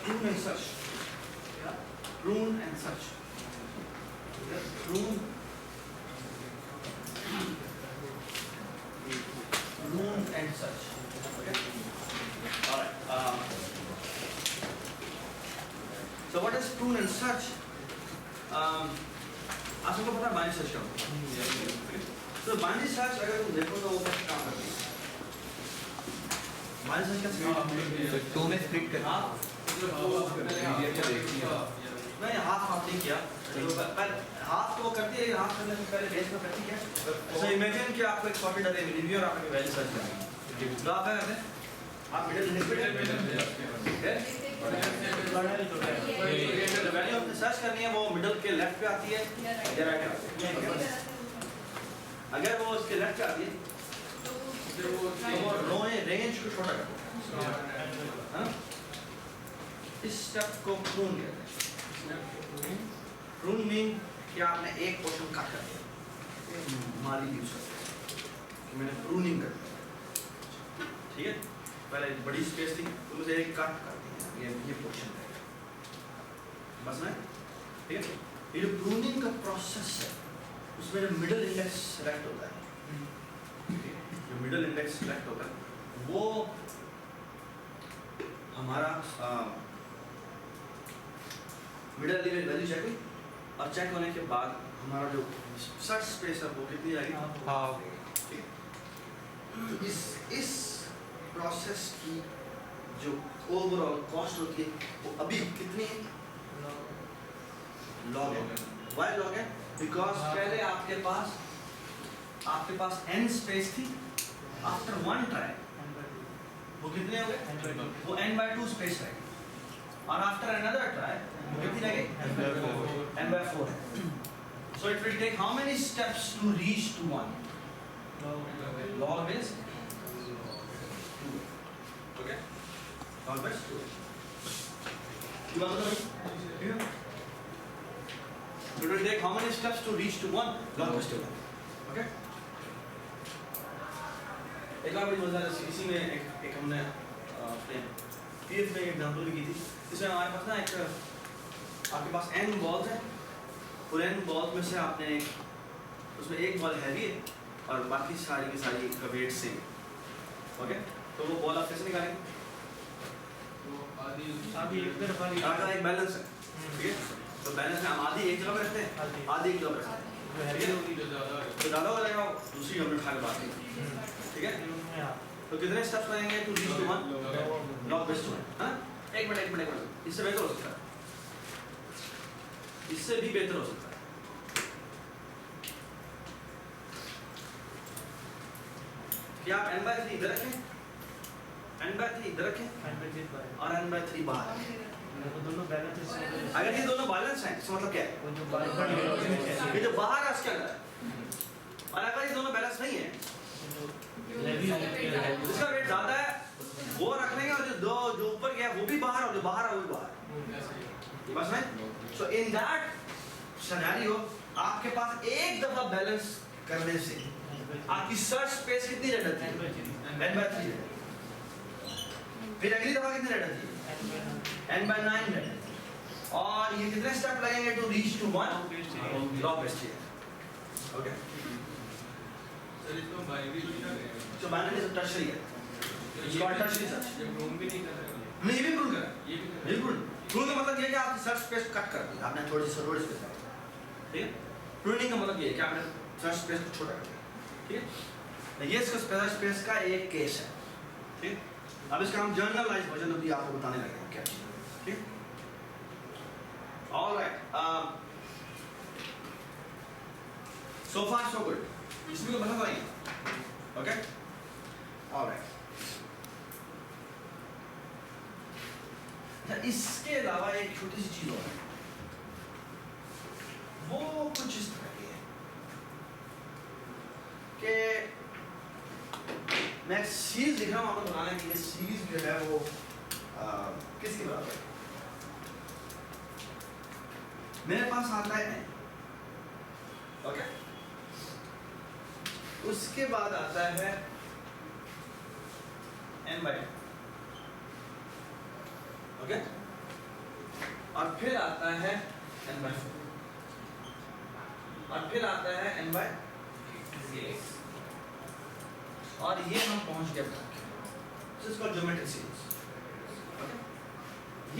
prune and such. Yeah, prune and such. Yeah, prune and such. Okay. All right. So what is prune and such? आप सबको पता है binary search क्या होता है? तो बाइनरी सर्च अगर तुम देखो तो वो कैसे काम करती है? बाइनरी सर्च का टू में स्प्लिट कर नहीं हाफ नहीं किया। पर हाफ तो वो करती है, हाफ करने से पहले बेस में करती है। सो इमेजिन कि आपको एक सॉर्टेड अरे मिली हुई और आपको वैल्यू सर्च करनी है, तो आप क्या करते हैं? आप वैल्यू आपने सर्च करनी है, वो मिडल के लेफ्ट पे आती है या राइट पे आती है? अगर वो उसके लेफ्ट पे आती है तो वो रो रेंज को छोटा कर दो। इस स्टेप को प्रून कहते हैं। प्रून मीन कि आपने एक पोर्शन कट कर दिया, माली यूज करते हैं, मैंने प्रूनिंग कर दिया। ठीक है, पहले बड़ी स्पेस थी तो मुझे एक कट कर दिया, ये पोर्शन है बस ना। ठीक है, ये जो प्रूनिंग का प्रोसेस है उसमें जो मिडिल इंडेक्स सेलेक्ट होता है, जो मिडिल इंडेक्स सेलेक्ट होता है वो हमारा मिडिल लेवल वैल्यू चेक हुई, और चेक होने के बाद हमारा जो सर्च स्पेस है वो कितनी आएगी? ठीक है, तो इस प्रोसेस की जो ओवरऑल कॉस्ट होती है वो अभी कितनी लॉग है? वाई लॉग है? बिकॉज पहले आपके पास n स्पेस थी, आफ्टर वन ट्राई वो कितने हो गए? वो n/2 स्पेस रहेगी, और आफ्टर अनदर ट्राई वो कितनी रहेगी? n/4 है। So it will take how many steps to reach to 1? Log is okay, log is 2. You want to know? It will take how many steps to reach to 1? Log is 2. Okay. एक बार बड़ी मजेदार इसी में एक हमने अपने PF में example भी की थी। इसमें हमारे पास ना एक आपके पास n बॉल्स हैं, और n बॉल्स में से आपने उसमें एक बॉल हैवी है और बाकी सारी की सारी का वेट सेम। ओके, तो वो बॉल आप कैसे निकालेंगे? आधी एक तरफ वाली आपका एक बैलेंस है, ठीक है, तो बैलेंस में हम आधी एक जगह पे रखते हैं, आधी एक जगह पे रखते हैं। जो हैवी होगी जो ज़्यादा हो जाएगा दूसरी हमने उठा के बात की, ठीक है। तो कितने स्टेप्स लगेंगे to reach to 1? Log base 2 है, हाँ? एक मिनट, इससे बेहतर हो सकता है, इससे भी बेहतर हो सकता है। क्या आप n/3 इधर रखें, n/3 इधर रखें और n/3 बाहर? दोनों बैलेंस। अगर ये दोनों बैलेंस हैं इसका मतलब क्या है? ये जो बाहर है उसके अंदर है, और अगर ये दोनों बैलेंस नहीं है, जिसका वेट ज्यादा है वो रख लेंगे, और जो ऊपर गया वो भी बाहर, और जो बाहर है वो भी बाहर, बस में। सो इन दैट सिनेरियो आपके पास एक दफा बैलेंस करने से आपकी सर्च स्पेस कितनी रह जाती है? n/3। फिर अगली दफा कितनी रह जाती है? n/9 रह जाती है। और ये कितने स्टेप लगेंगे to reach to 1? Log base 3। Okay, sir इसको बाइनरी तो बाइनरी से टर्शरी है, इसको टर्शरी सर्च प्रूव भी नहीं कर रहे हैं, नहीं, ये भी प्रूव करा, ये भी कर बिल्कुल प्रूव का मतलब ये है कि आपने सर्च स्पेस कट कर दी, आपने थोड़ी सी स्पेस, ठीक है। प्रूनिंग का मतलब ये है कि आपने सर्च स्पेस को छोटा कर दिया, ठीक है। ये इसका स्पेस का एक केस है, ठीक। अब इसका हम जर्नलाइज वर्जन भी आपको बताने लगे हैं क्या, ठीक। ऑलराइट, सो फार सो गुड, इसमें तो मतलब नहीं, ओके। ऑलराइट, इसके अलावा एक छोटी सी चीज और है, वो कुछ इस तरह की है कि मैं एक सीरीज लिख रहा हूँ आपको बताने के लिए। सीरीज जो है वो किसके बराबर है? मेरे पास आता है n, ओके, उसके बाद आता है n/2, ओके। और फिर आता है n by 4 और फिर आता है n by 6 और ये हम पहुंच गए इसको ज्योमेट्रिक सीरीज।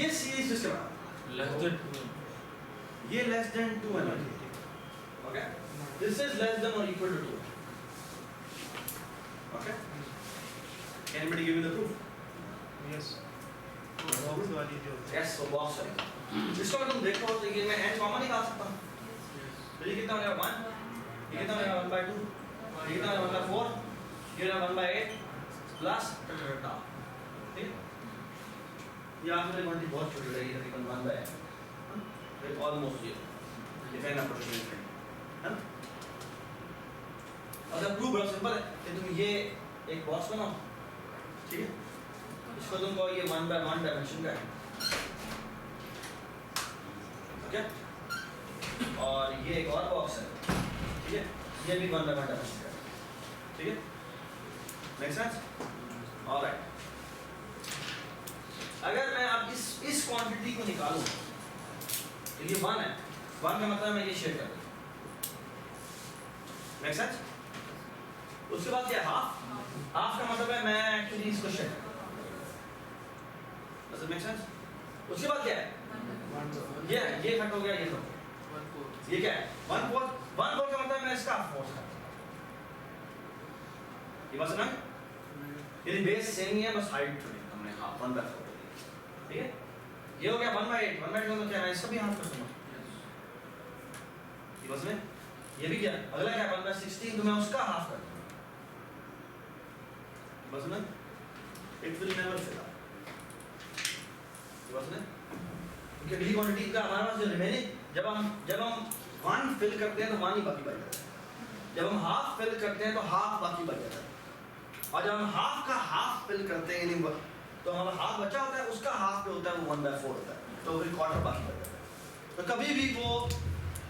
ये सीरीज किसके बराबर? ये less than 2 n by 3। Okay, this is less than और equal to 2। Okay, can anybody give me the proof? Yes box वाली जो यस, वो बॉक्स है। इसको अगर तुम देखो तो ये मैं n कॉमन निकाल सकता हूं। तो ये कितना हो जाएगा 1, ये कितना हो जाएगा 1 by 2, ये कितना हो जाएगा 1 by 4, ये हो जाएगा 1 by 8 प्लस टाटा। ठीक, ये आपके लिए क्वांटिटी बहुत छोटी रहेगी, तकरीबन 1 by 8, ऑलमोस्ट ये डिफाइन अप है ना। अगर प्रूफ बड़ा सिंपल है कि तुम ये एक बॉक्स बनाओ, ठीक है, इसको तुम कहो ये 1 by 1 डायमेंशन का है, ओके, और ये एक और बॉक्स है, ठीक है, ये भी 1 by 1 डायमेंशन का है, ठीक है, मेक सेंस? ऑलराइट, अगर मैं अब इस क्वांटिटी को निकालूं तो ये 1 है, 1 का मतलब मैं ये शेड कर दूं, मेक सेंस? उसके बाद क्या हाफ, हाफ का मतलब है मैं एक्चुअली इसको शेड कर दूं, डज इट मेक सेंस? उसके बाद क्या है, ये कट हो गया, ये कट हो गया, ये क्या है 1/4 का मतलब मैं इसका फोर्स कर दूं, ये बस ना, यदि बेस सेम ही है बस हाइट थोड़ी हमने हाफ 1 by 4 ठीक है। ये हो गया 1 by 8, 1 by 8 मतलब क्या, मैं इसका भी हाफ कर दूंगा, ये बस में, ये भी क्या, अगला क्या 1 by 16 तो मैं उसका हाफ कर दूंगा, बस में, it will never fill up, bus में, क्योंकि अगली क्वांटिटी का हमारे पास जो रिमेनिंग, जब हम 1 फिल करते हैं तो 1 ही बाकी बच जाता है, जब हम हाफ फिल करते हैं तो हाफ बाकी बच जाता है, और जब हम हाफ का हाफ फिल करते हैं यानी तो हमारा हाफ बचा होता है, उसका हाफ जो होता है वो 1 by 4 होता है, तो फिर क्वार्टर बाकी बच जाता है, तो कभी भी वो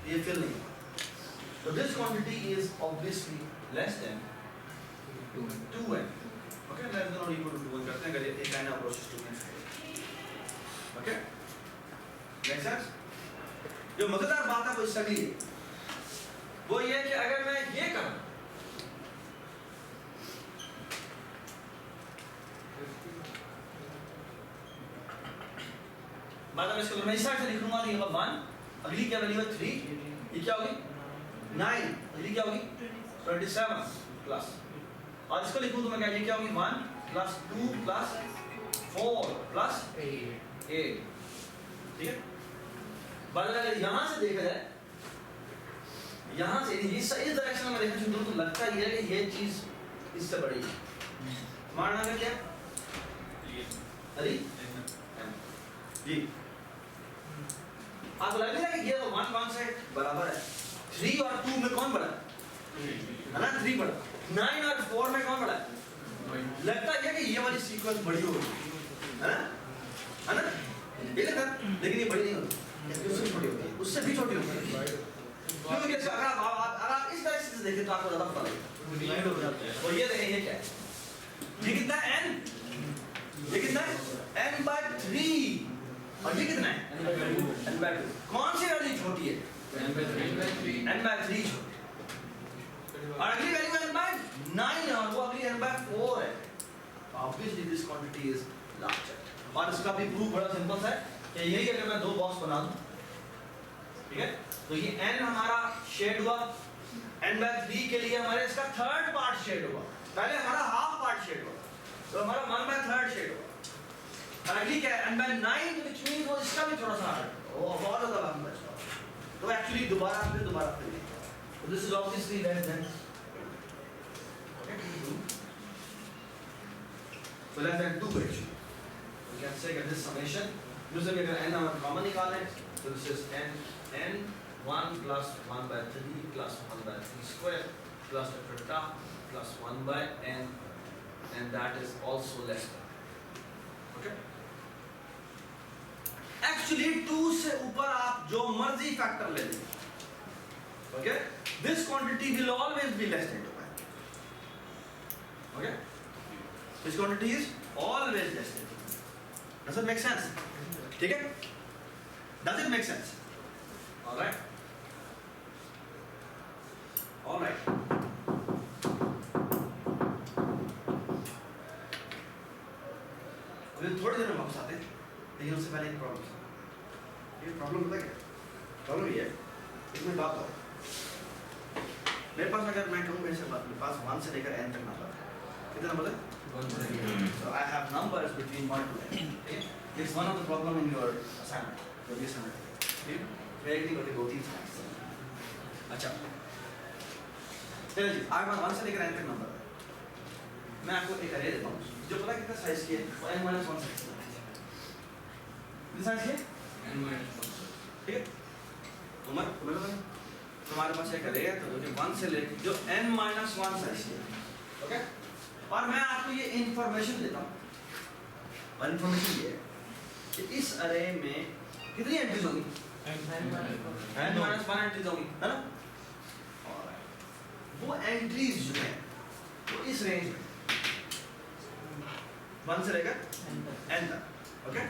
ये फिल नहीं होगा। तो this quantity is obviously less than 2n, okay, less than और इक्वल टू 2n करते हैं अगर ये एक line approach to n, okay, make sense? जो मजेदार बात है वो इससे अगली है, वो ये कि अगर मैं ये करूं, बाद में इसको मैं इस साइड से लिख लूंगा तो ये होगा 1, अगली क्या वैल्यू है 3, ये क्या होगी 9, अगली क्या होगी 27 प्लस, और इसको लिखूं तो मैं क्या, ये क्या होगी 1 प्लस 2 प्लस 4 प्लस 8, ठीक है। बाद अगर यहां से देखा जाए, यहां से इस डायरेक्शन में देखना शुरू तो लगता ये है कि ये चीज इससे बड़ी है, मानना है क्या, अरे जी आपको लग रहा है कि ये 1 से बराबर है, 3 और 2 में कौन बड़ा है ना, 3 बड़ा, 9 और 4 में कौन बड़ा है, लगता है कि ये वाली सीक्वेंस बड़ी होगी, है ना, ये लगता है, लेकिन ये बड़ी नहीं होती, उससे छोटी होती है, उससे भी छोटी होती है, क्योंकि अगर आप इस डायरेक्शन से देखें तो आपको ज्यादा पता लगेगा, और ये देखें ये क्या है, ये कितना है n, ये कितना है n by 3, और ये कितना है n by 2, कौन सी वैल्यू छोटी है n by 3 छोटी, और अगली वैल्यू n by 9 है और वो अगली n by 4 है, obviously this quantity is larger, और इसका भी प्रूफ बड़ा सिंपल है कि यही अगर मैं दो बॉक्स बना दूं, ठीक है, तो ये n हमारा शेड हुआ, n by 3 के लिए हमारे इसका थर्ड पार्ट शेड हुआ, पहले हमारा हाफ पार्ट शेड हुआ, तो हमारा 1 by 3 शेड हुआ, और अगली क्या है n by 9 which means वो इसका भी थोड़ा सा वो बहुत ज्यादा लंबा बचता है, तो एक्चुअली दोबारा फिर तो this is obviously less then, so less than 2 actually, we can say that this summation, दूसरे में अगर n हम कॉमन निकालें तो this is n 1 plus 1 by 3 plus 1 by 3 square plus the top plus 1 by n, and that is also less than, okay, actually 2 से ऊपर आप जो मर्जी फैक्टर ले लीजिए, okay, this quantity will always be less than 2, okay, this quantity is always less than 2, does it make sense, ठीक है। Does it make sense? All right. All right. अभी थोड़ी देर में वापस आते हैं, लेकिन उससे पहले एक प्रॉब्लम था। ये प्रॉब्लम पता क्या? प्रॉब्लम ये है, इसमें बात हो। मेरे पास अगर मैं कहूँ मेरे पास 1 से लेकर n तक नंबर है, कितने नंबर है? 1 से So I have numbers between 1 to n. Okay? It's one of the problem in your assignment. Your assignment. Okay? मेरे लिए कोई 2-3 slides. अच्छा। चलिए जी, आपके पास 1 से लेकर n तक नंबर है। मैं आपको एक array देता हूँ, जो पता कितना साइज की है? n - 1 साइज की है। कितना साइज की है? n - 1 ठीक है? तुम्हारे पास एक array है, तो जो 1 से लेकर जो n - 1 साइज की है। ओके? और मैं आपको ये इंफॉर्मेशन देता हूँ। और इंफॉर्मेशन ये है कि इस अरे में कितनी एंट्रीज होंगी? n - 1 एंट्रीज होंगी, है ना? Alright. वो एंट्रीज जो है वो इस रेंज में 1 से लेकर n तक, ओके?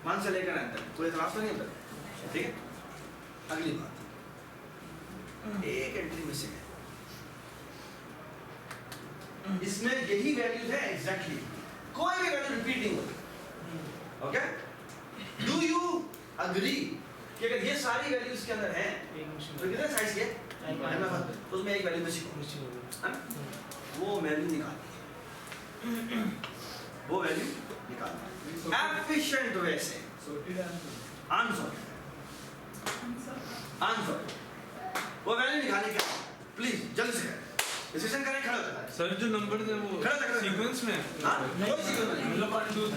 1 से लेकर n तक कोई इतराज तो नहीं होता, ठीक है? अगली बात, एक एंट्री मिसिंग है, इसमें यही वैल्यूज है एग्जैक्टली, कोई भी वैल्यू रिपीट नहीं होती, ओके? डू यू अग्री कि अगर ये सारी वैल्यूज के अंदर हैं तो कितने साइज के तो उसमें एक वैल्यू मिसिंग है ना? वो वैल्यू निकालनी है, वो वैल्यू निकालनी है एफिशिएंट वे से, आंसर वो वैल्यू निकालने के प्लीज जल्दी से डिसीजन करें, खड़ा होता है सर जो नंबर है वो खड़ा होता है सीक्वेंस में हाँ कोई सीक्वेंस नहीं, 1 2 3